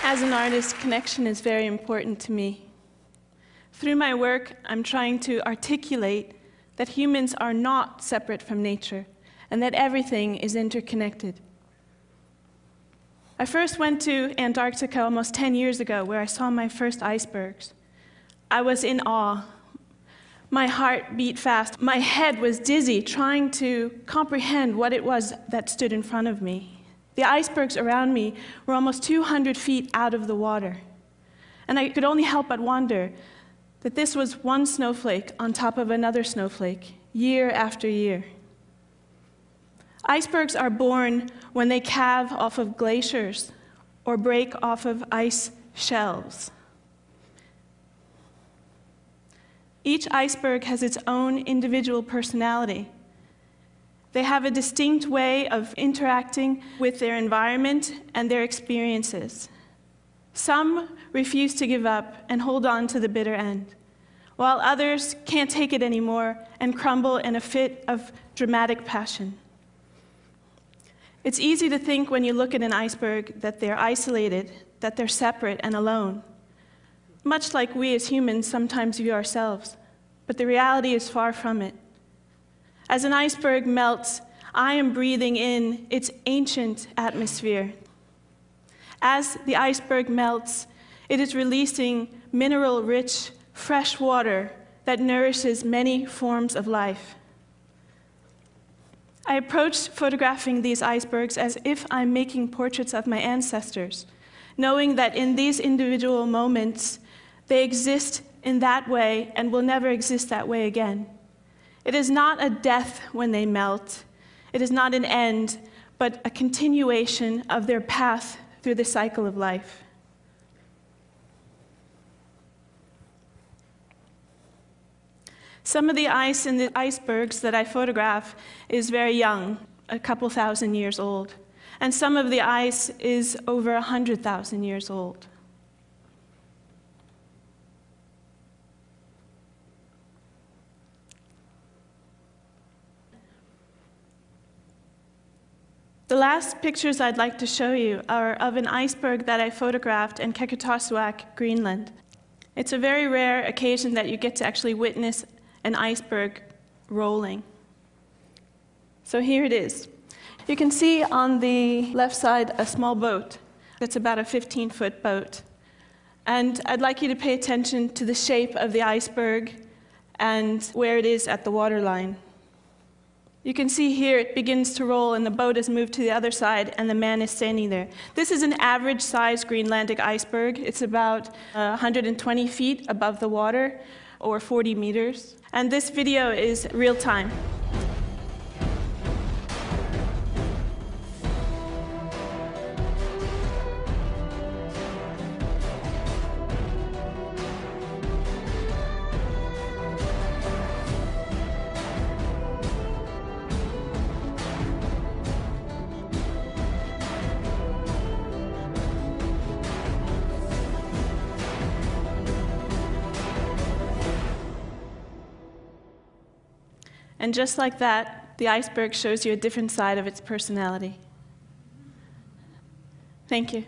As an artist, connection is very important to me. Through my work, I'm trying to articulate that humans are not separate from nature and that everything is interconnected. I first went to Antarctica almost 10 years ago, where I saw my first icebergs. I was in awe. My heart beat fast. My head was dizzy, trying to comprehend what it was that stood in front of me. The icebergs around me were almost 200 feet out of the water. And I could only help but wonder that this was one snowflake on top of another snowflake, year after year. Icebergs are born when they calve off of glaciers or break off of ice shelves. Each iceberg has its own individual personality. They have a distinct way of interacting with their environment and their experiences. Some refuse to give up and hold on to the bitter end, while others can't take it anymore and crumble in a fit of dramatic passion. It's easy to think when you look at an iceberg that they're isolated, that they're separate and alone, much like we as humans sometimes view ourselves, but the reality is far from it. As an iceberg melts, I am breathing in its ancient atmosphere. As the iceberg melts, it is releasing mineral-rich, fresh water that nourishes many forms of life. I approach photographing these icebergs as if I'm making portraits of my ancestors, knowing that in these individual moments, they exist in that way and will never exist that way again. It is not a death when they melt. It is not an end, but a continuation of their path through the cycle of life. Some of the ice in the icebergs that I photograph is very young, a couple thousand years old, and some of the ice is over 100,000 years old. The last pictures I'd like to show you are of an iceberg that I photographed in Qeqertarsuaq, Greenland. It's a very rare occasion that you get to actually witness an iceberg rolling. So here it is. You can see on the left side a small boat. It's about a 15-foot boat. And I'd like you to pay attention to the shape of the iceberg and where it is at the waterline. You can see here it begins to roll and the boat has moved to the other side and the man is standing there. This is an average size Greenlandic iceberg. It's about 120 feet above the water, or 40 meters. And this video is real time. And just like that, the iceberg shows you a different side of its personality. Thank you.